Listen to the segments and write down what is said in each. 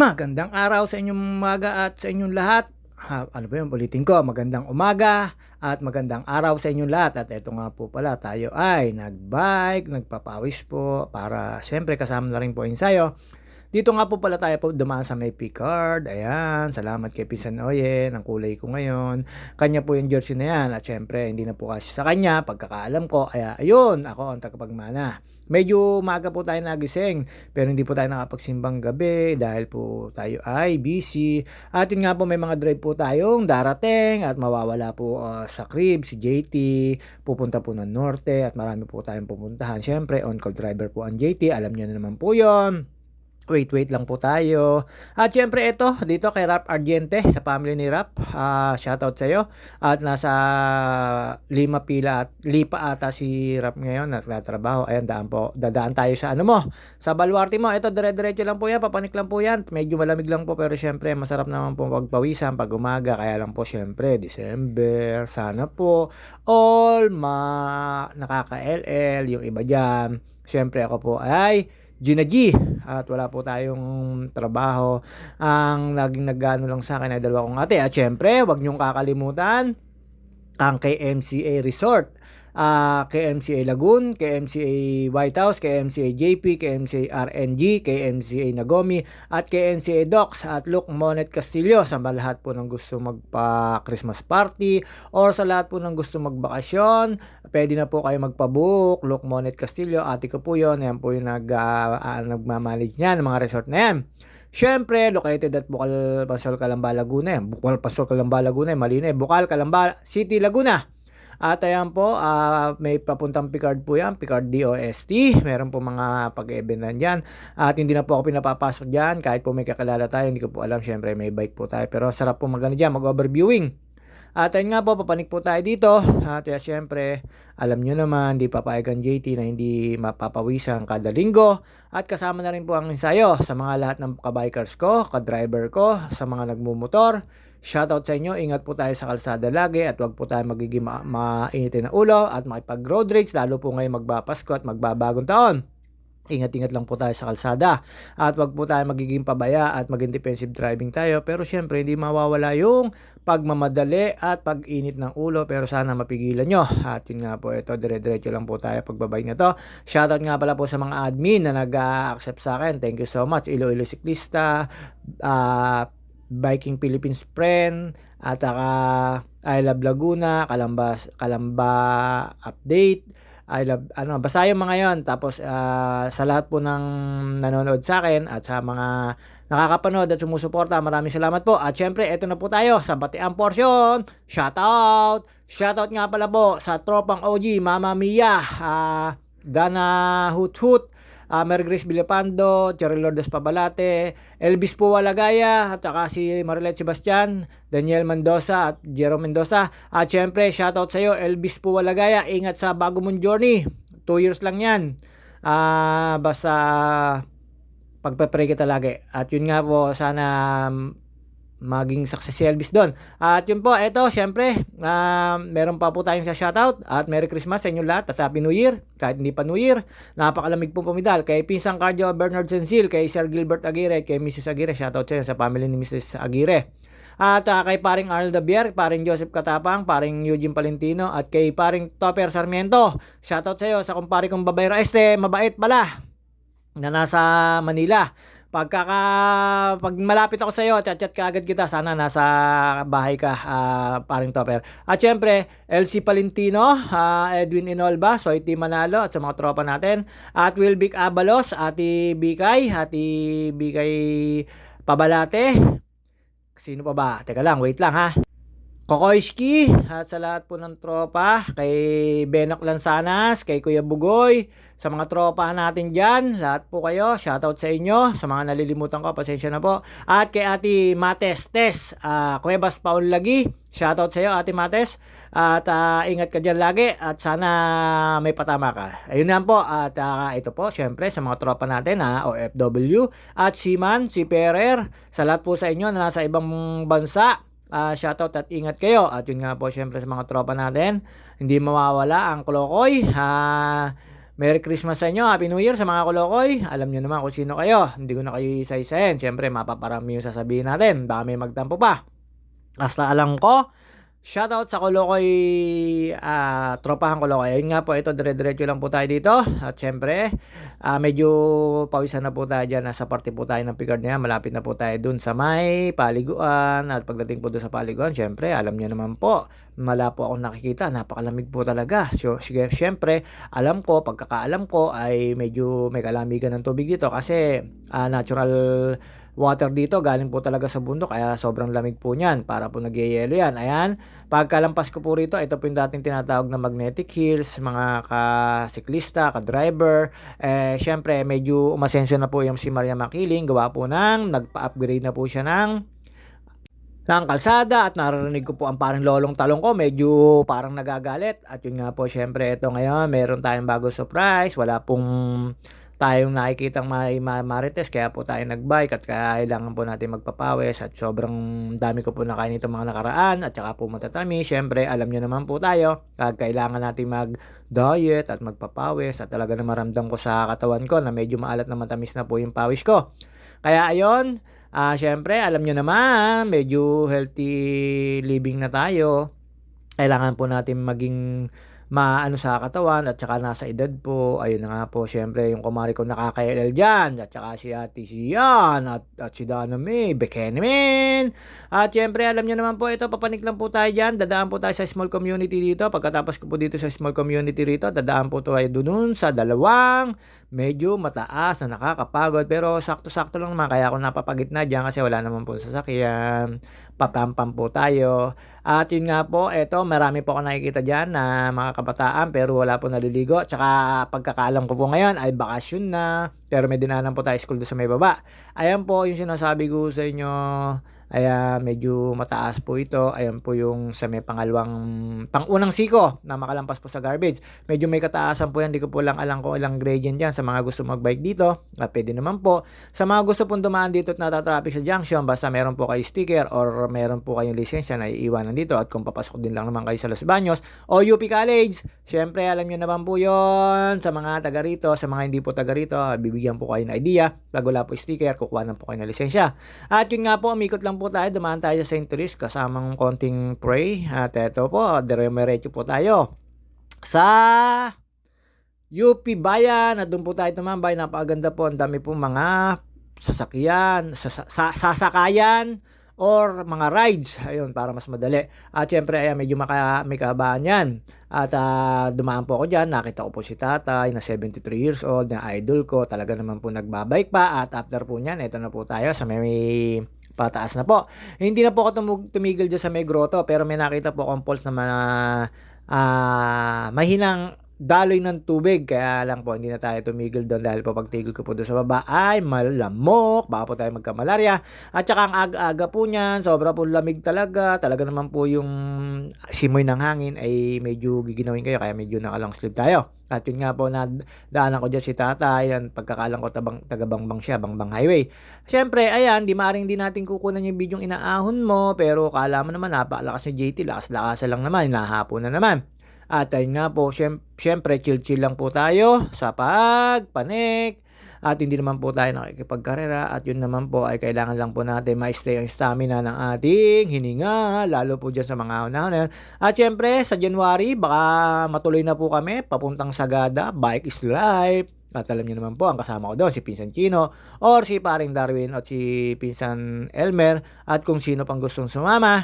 Magandang araw sa inyong umaga at sa inyong lahat. Ano ba yun, ulitin ko, magandang umaga at magandang araw sa inyong lahat. At eto nga po pala, tayo ay nagbike, nagpapawis po para siyempre kasama na rin po ensayo. Dito nga po pala tayo po dumaan sa may Picard. Ayan, salamat kay Pisan Oye, ang kulay ko ngayon. Kanya po yung jersey na yan. At syempre, hindi na po kasi sa kanya, pagkakaalam ko. Kaya ayun, ako ang tagapagmana. Medyo maaga po tayo nagising, pero hindi po tayo nakapagsimbang gabi dahil po tayo ay busy. At yun nga po, may mga drive po tayong darating at mawawala po sa crib si JT. Pupunta po ng Norte at marami po tayong pupuntahan. Syempre, on-call driver po ang JT. Alam niyo na naman po yon. Wait lang po tayo. At syempre ito, dito kay Rap Argente, sa family ni Rap. Shoutout sa iyo. At nasa lipa ata si Rap ngayon, nagtatrabaho. Ayan, dadaan tayo sa ano mo, sa baluarte mo. Ito, dire-diretso lang po yan, papanik lang po yan. Medyo malamig lang po, pero syempre, masarap naman po pagpawisan pag umaga. Kaya lang po, syempre, December, sana po, all nakaka-LL, yung iba dyan. Syempre, ako po ay Gina G at wala po tayong trabaho. Ang laging nagano lang sa akin ay dalawa kong ate. At syempre, wag niyong kakalimutan ang KMCA Resort, KMCA Lagoon, KMCA White House, KMCA JP, KMCA RNG, KMCA Nagomi, at KMCA Docks at Luke Monet Castillo. Sa lahat po ng gusto magpa-Christmas party or sa lahat po ng gusto magbakasyon, pwede na po kayo magpa-book. Luke Monet Castillo, ate ko po yun. Yan po yung nagmamanage niya ng mga resort na yan. Siyempre, located at Bukal, Pasol, Calamba, Laguna. Bukal, Pasol, Calamba, Laguna. Mali na eh. Bukal, Calamba City, Laguna. At ayan po, may papuntang Picard po yan. Picard DOST. Meron po mga pag-eventan dyan. At hindi na po ako pinapapasok dyan. Kahit po may kakilala tayo, hindi ko po alam. Siyempre, may bike po tayo. Pero sarap po magano dyan, mag-overviewing. At ayun nga po, papanik po tayo dito. At syempre, alam nyo naman, di papayag ang JT na hindi mapapawisan kada linggo. At kasama na rin po ang ensayo sa mga lahat ng kabikers ko, kadriver ko, sa mga nagmumotor. Shoutout sa inyo, ingat po tayo sa kalsada lagi at wag po tayo magiging mainitin na ulo at makipag-road rage, lalo po ngayon magbapasko at magbabagong taon. Ingat-ingat lang po tayo sa kalsada at wag po tayo magiging pabaya at maging defensive driving tayo, pero syempre hindi mawawala yung pagmamadali at pag-init ng ulo, pero sana mapigilan nyo. At yun nga po, ito dire-diretso lang po tayo pagbabay na to. Shoutout nga pala po sa mga admin na nag-accept sa akin, thank you so much. Iloilo Siklista, Biking Philippines Friend, at I Love Laguna, Kalamba Update, I love, basta yung mga yon. Tapos sa lahat po ng nanonood sa akin at sa mga nakakapanood at sumusuporta, maraming salamat po. At syempre, eto na po tayo sa batiang portion. Shoutout nga pala po sa tropang OG, Mama Mia, Dana Hoot Hoot, Mary Grace Vilapando, Cheryl Lourdes Pabalate, Elvis Puwalagaya, at saka si Marilet Sebastian, Daniel Mendoza at Jerome Mendoza. At syempre, shoutout sa iyo, Elvis Puwalagaya. Ingat sa bago mong journey. 2 years lang yan. Basta pagpapray kita lagi. At yun nga po, sana maging success si Elvis doon. At yun po, eto, syempre, meron pa po tayong sa shoutout. At Merry Christmas sa inyo lahat. At Happy New Year. Kahit hindi pa New Year, napakalamig po pumidal. Kay Pinsang Cardio Bernard Sensil, kay Sir Gilbert Aguirre, kay Mrs. Aguirre, shoutout sa inyo sa family ni Mrs. Aguirre. At kay paring Arnold Dabier, paring Joseph Katapang, paring Eugene Palentino, at kay paring Topper Sarmiento. Shoutout sa iyo sa kumpare kong babayro. Mabait pala na nasa Manila. Pag malapit ako sa iyo, chat ka agad kita. Sana nasa bahay ka, paring Topper. At syempre, LC Palentino, Edwin Inolba, Soiti Manalo, at sa mga tropa natin. At Wilbic Abalos, Ati Bikay Pabalate. Sino pa ba? Teka lang, wait lang ha. Kokoyski, at sa lahat po ng tropa, kay Benok Lansanas, kay Kuya Bugoy, sa mga tropa natin dyan, lahat po kayo, shoutout sa inyo. Sa mga nalilimutan ko, pasensya na po. At kay Ate Mates Tess, Cuevas Paul Lagi, shoutout sa iyo Ate Mates. At ingat ka dyan lagi at sana may patama ka. Ayun na po. At ito po, syempre sa mga tropa natin, OFW, at si Perer, sa lahat po sa inyo na nasa ibang bansa. Shoutout at ingat kayo. At yun nga po, syempre sa mga tropa natin, hindi mawawala ang Klokoy, Merry Christmas sa inyo, Happy New Year sa mga kolokoy. Alam nyo naman kung sino kayo. Hindi ko na kayo isa-isahin. Siyempre, mapaparami yung sasabihin natin. Baka may magtampo pa. Basta alam ko, shoutout sa Kolokoy, tropahan Kolokoy. Ayun nga po, ito dire-diretso lang po tayo dito. At syempre, medyo pawisan na po tayo dyan. Nasa parte po tayo ng Picard na yan. Malapit na po tayo dun sa may paliguan. At pagdating po dun sa paliguan, syempre, alam nyo naman po, wala po akong nakikita. Napakalamig po talaga. So, syempre, alam ko, pagkakaalam ko ay medyo may kalamigan ng tubig dito kasi natural water dito galing po talaga sa bundok kaya sobrang lamig po niyan para po nagyayelo yan. Ayan, pagkalampas ko po rito, ito po yung dating tinatawag na magnetic hills, mga ka-siklista, ka-driver. Syempre medyo umasenso na po yung si Maria Makiling, gawa po ng nagpa-upgrade na po siya ng kalsada at naririnig ko po ang parang lolong talong ko, medyo parang nagagalit. At yun nga po, syempre ito ngayon, meron tayong bagong surprise, wala pong tayong nakikitang marites kaya po tayo nagbike at kailangan po natin magpapawis at sobrang dami ko po nakain itong mga nakaraan at saka po matatami. Syempre alam nyo naman po tayo, kailangan natin mag-diet at magpapawis at talaga na maramdam ko sa katawan ko na medyo maalat na matamis na po yung pawis ko. Kaya ayon, syempre alam nyo naman medyo healthy living na tayo. Kailangan po natin maging maano sa katawan at saka nasa edad po. Ayun na nga po, syempre yung kumari ko nakaka-LL dyan at saka si Ate Sian at si Dana May, Bekenemen. At syempre alam nyo naman po ito, papanik lang po tayo dyan. Dadaan po tayo sa small community dito. Pagkatapos ko po dito sa small community rito, dadaan po tayo dun sa dalawang medyo mataas na nakakapagod pero sakto-sakto lang naman kaya ako napapagitna dyan kasi wala naman po sasakyan. Papampam po tayo. At yun nga po, eto marami po ako nakikita dyan na mga kabataan pero wala po naliligo. Tsaka pagkakaalam ko po ngayon ay bakasyon na pero may dinaanan po tayo school doon sa may baba. Ayan po yung sinasabi ko sa inyo. Ayan, medyo mataas po ito. Ayan po yung sa may pangunang siko na makalampas po sa garbage. Medyo may kataasan po yan. Di ko po lang alam kung ilang gradient yan sa mga gusto magbike dito. Pwede naman po. Sa mga gusto pong dumaan dito at natatraffic sa junction, basta meron po kayo sticker or meron po kayong lisensya na iiwanan dito at kung papasok din lang naman kayo sa Los Baños o UP College, syempre alam nyo naman po yon. Sa mga taga rito, sa mga hindi po taga rito, bibigyan po kayo ng idea. Pag wala po sticker, kukuha na po kayo ng lisensya. At yun nga po, umikot lang po tayo, dumaan tayo sa St. Teresa kasamang konting pray. At eto po, dire-meretso po tayo sa UP Bayan at doon po tayo tumambay. Napakaganda po, ang dami po mga sasakyan, sasakayan or mga rides, ayun, para mas madali. At syempre, ayan, medyo may kahabaan yan. At dumaan po ako dyan, nakita ko po si tatay na 73 years old, na idol ko, talaga naman po nagbabike pa. At after po nyan, ito na po tayo sa may pataas na po. Hindi na po ako tumigil dyan sa may grotto, pero may nakita po akong pulse na mahinang daloy ng tubig, kaya lang po hindi na tayo tumigil doon dahil po pagtigil ko po doon sa baba ay malamok, baka po tayo magka-malaria. At saka ang aga-aga po niyan, sobra po lamig talaga naman po yung simoy ng hangin ay medyo giginawin kayo, kaya medyo naka-long sleeve tayo. At yun nga po, daanan ko dyan si tatay, yan, pagkakalang ko taga-Bangbang siya, Bangbang Highway. Siyempre, ayan, di maaaring di natin kukunan yung bidyong inaahon mo, pero kala mo naman napakalakas ni JT, lakas-lakasan lang naman, hinahapon na naman. At ayun nga po, syempre chill-chill lang po tayo sa pagpanik. At hindi naman po tayo nakikipagkarera. At yun naman po ay kailangan lang po natin ma-stay ang stamina ng ating hininga. Lalo po dyan sa mga una na yun. At syempre sa January, baka matuloy na po kami papuntang Sagada. Bike is life. At alam niyo naman po, ang kasama ko doon, si Pinsan Chino, or si Paring Darwin, at si Pinsan Elmer, at kung sino pang gustong sumama.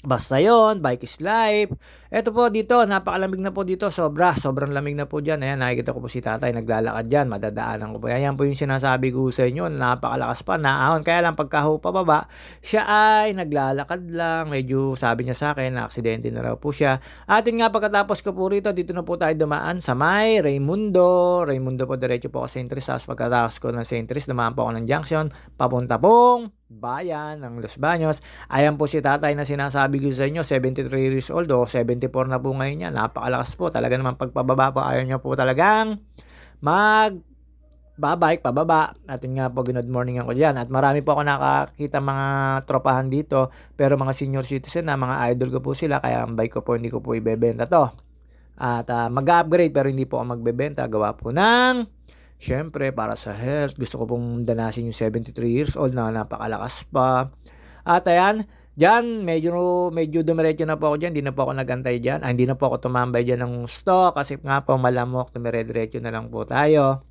Basta yon, bike is life. Eto po dito, napakalamig na po dito. Sobrang lamig na po dyan. Ayan, nakikita ko po si tatay naglalakad dyan. Madadaanan ko po. Ayan po yung sinasabi ko sa inyo. Napakalakas pa, naahon. Kaya lang pagkaho pababa, siya ay naglalakad lang. Medyo sabi niya sa akin, na-aksidente na raw po siya. At yun nga, pagkatapos ko po rito, dito na po tayo dumaan sa may Raimundo. Raimundo po, diretso po ako sa St. Teresa. Pagkatapos ko ng St. Teresa, dumaan po ako ng junction. Papunta pong bayan ng Los Baños. Ayan po si tatay na sinasabi ko sa inyo, 73 years old o 74 na po ngayon niya. Napakalakas po. Talaga naman pagpababa po, ayaw niya po talagang babike pababa. At yun nga po, good morning ako dyan. At marami po ako nakakita mga tropahan dito, pero mga senior citizen na, mga idol ko po sila, kaya ang bike ko po hindi ko po ibebenta to. At mag-upgrade pero hindi po ako magbebenta. Gawa po ng siyempre para sa health. Gusto ko pong danasin yung 73 years old na napakalakas pa. At ayan, diyan medyo dumiretso na po ako diyan, hindi na po ako nagantay diyan. Hindi na po ako tumambay diyan ng stock kasi nga po malamok, dumire-diretso na lang po tayo.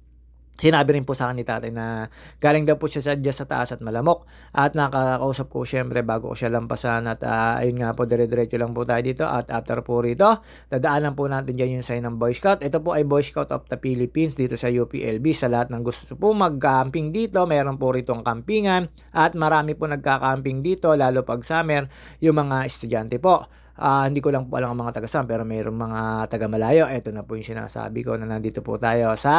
Sinabi rin po sa akin ni tatay na galing daw po siya diyan sa taas at malamok at nakakausap ko siyempre bago ko siya lampasan at ayun nga po dire-diretso lang po tayo dito at after po rito dadaanan po natin diyan yung sign ng Boy Scout. Ito po ay Boy Scout of the Philippines dito sa UPLB. Sa lahat ng gusto po mag-camping dito, meron po rito ang campingan at marami po nagka-camping dito lalo pag summer yung mga estudyante po. Hindi ko lang po alam ang mga taga-Sam pero mayroong mga taga-malayo. Ito na po yung sinasabi ko na nandito po tayo sa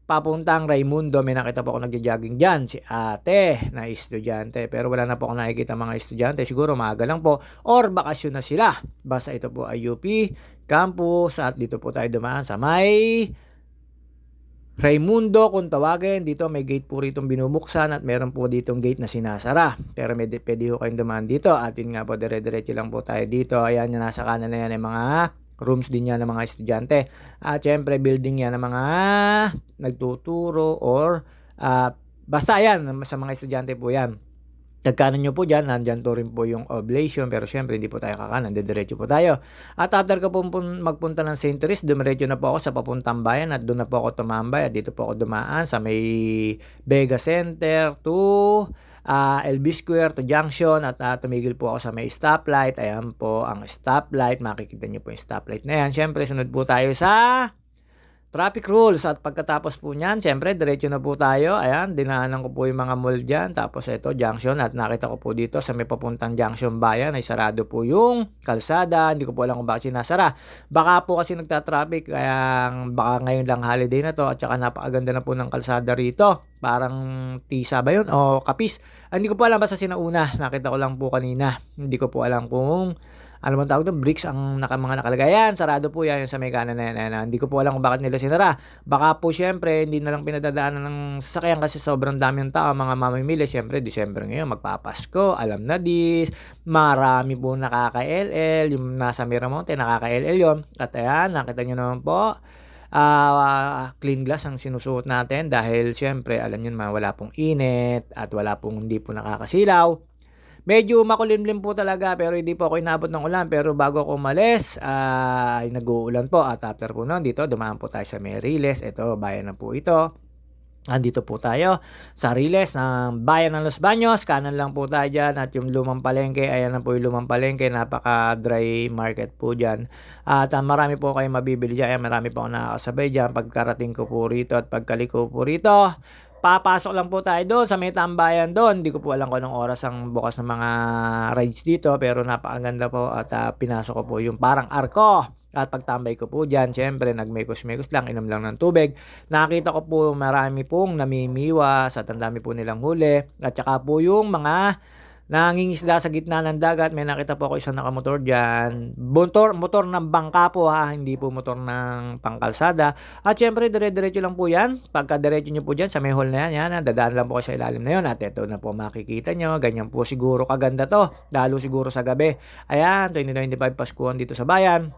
papuntang Raimundo. May nakita po ako nagja-jogging dyan, si ate na estudyante. Pero wala na po ako nakikita mga estudyante. Siguro maaga lang po or bakasyon na sila. Basta ito po ay UP campus at dito po tayo dumaan sa may Raimundo kung tawagin. Dito may gate po rito binubuksan at meron po ditong gate na sinasara. Pero pwede po kayong dumaan dito at yun nga po dire-diretso lang po tayo dito. Ayan yung nasa kanan na yan ay mga rooms din yan ng mga estudyante. At syempre building yan ng mga nagtuturo or basta yan sa mga estudyante po yan. Pagkanan nyo po dyan, nandyan to rin po yung oblation pero syempre hindi po tayo kakanan, diretso po tayo. At after ko po magpunta ng St. Therese, dumiretso na po ako sa papuntang bayan at doon na po ako tumambay at dito po ako dumaan sa may Vega Center to LB Square to Junction at tumigil po ako sa may stoplight. Ayan po ang stoplight, makikita nyo po yung stoplight na yan. Syempre sunod po tayo sa traffic rules at pagkatapos po niyan, siyempre diretso na po tayo. Ayan, dinaanan ko po yung mga mall dyan. Tapos ito, junction at nakita ko po dito sa may papuntang junction bayan ay sarado po yung kalsada. Hindi ko po alam kung bakit sinasara. Baka po kasi nagta-traffic kaya baka ngayon lang holiday na to at saka napakaganda na po ng kalsada rito. Parang Tisa ba yun? O Kapis. Hindi ko po alam basta sinauna. Nakita ko lang po kanina. Hindi ko po alam kung ano bang tawag doon? Bricks ang mga nakalagay. Yan, sarado po yan sa may kanan na yan. Hindi ko po alam kung bakit nila sinara. Baka po syempre, hindi na lang pinadadaanan ng sasakyan kasi sobrang dami ng tao, mga mamimili. Syempre, December ngayon, magpapasko, alam na this. Marami po nakaka-LL. Yung nasa Miramonte, nakaka-LL yun. At ayan, nakita nyo naman po. Clean glass ang sinusuot natin dahil syempre, alam nyo naman, wala pong init at wala pong hindi po nakakasilaw. Medyo makulimlim po talaga pero hindi po ako inabot ng ulan. Pero bago ako umalis, ay nag-uulan po. At after po noon, dito dumaan po tayo sa may Riles. Ito, bayan na po ito. Andito po tayo sa Riles ng bayan ng Los Baños. Kanan lang po tayo dyan. At yung lumang palengke, ayan na po yung lumang palengke. Napaka-dry market po dyan. At marami po kayong mabibili dyan. Ayan, marami po ako nakakasabay dyan. Pagkarating ko po rito at pagkaliko po rito, papasok lang po tayo doon sa may tambayan doon. Hindi ko po alam kung anong oras ang bukas ng mga rides dito. Pero napakaganda po at pinasok ko po yung parang arko. At pagtambay ko po dyan, syempre nagmekos-mekos lang, inom lang ng tubig. Nakita ko po marami pong namimiwas at ang dami po nilang huli. At saka po yung mga nangingisda sa gitna ng dagat. May nakita po ako isang nakamotor dyan. Motor ng bangka po hindi po motor ng pangkalsada. At syempre dire-diretso lang po yan. Pagka diretso nyo po dyan sa may hall na yan, dadaan lang po kayo sa ilalim na yun. At ito na po makikita nyo. Ganyan po siguro kaganda to. Lalo siguro sa gabi. Ayan, 2025 Paskuhan dito sa bayan.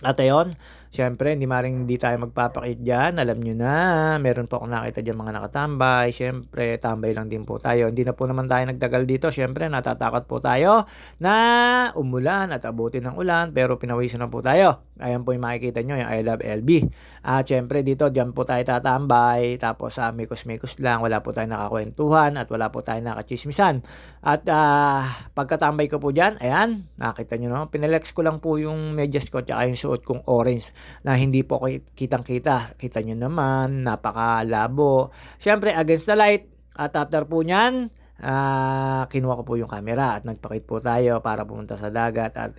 At ayun, syempre hindi tayo magpapakit dyan. Alam nyo na, meron po akong nakita dyan mga nakatambay. Syempre, tambay lang din po tayo. Hindi na po naman tayo nagtagal dito. Syempre, natatakot po tayo na umulan at abutin ng ulan. Pero pinawisan na po tayo. Ayan po yung makikita nyo, yung I Love LB. At syempre dito, dyan po tayo tatambay. Tapos mikos-mikos lang. Wala po tayo nakakwentuhan at wala po tayo nakachismisan. At pagkatambay ko po dyan, ayan, nakita nyo naman. Pinalex ko lang po yung medyas ko tsaka yung suot kong orange na hindi po kitang-kita. Kita nyo naman, napakalabo. Syempre, against the light. At after po nyan, kinuha ko po yung camera at nagpakit po tayo para pumunta sa dagat at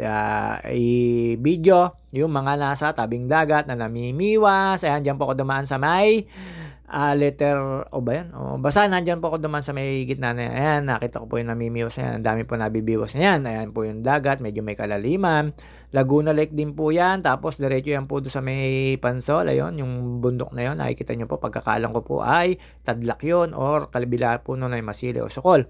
i-video yung mga nasa tabing dagat na namimiwas. Ayan, dyan po ako dumaan sa may letter o ba yan? O, basta nandyan po ako dumaan sa may gitna na yan. Nakita ko po yung namimiwas na yan. Ang dami po nabibiwas na yan. Ayan po yung dagat. Medyo may kalaliman. Laguna Lake din po yan. Tapos diretso yan po doon sa may Pansol. Ayun, yung bundok na yun. Nakikita nyo po pagkakalang ko po ay Tadlak yun or kalibila po nun ay Masili o Sokol.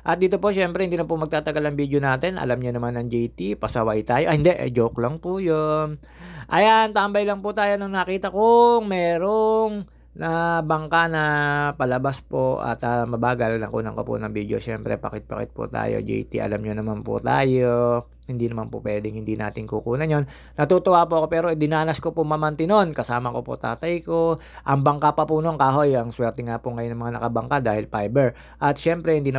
At dito po syempre hindi na po magtatagal ang video natin. Alam niyo naman ang JT, pasaway tayo. Ay hindi, joke lang po 'yun. Ayan, tambay lang po tayo nung nakita kong merong na bangka na palabas po at mabagal nakunan ko po ng video. Syempre pakit-pakit po tayo JT, alam niyo naman po tayo. Hindi naman po puwedeng hindi natin kukunan 'yon. Natutuwa po ako pero dinanas ko po mamanti nun, kasama ko po tatay ko. Ang bangka pa po nun kahoy, ang swerte nga po ngayon ng mga nakabangka dahil fiber. At syempre hindi na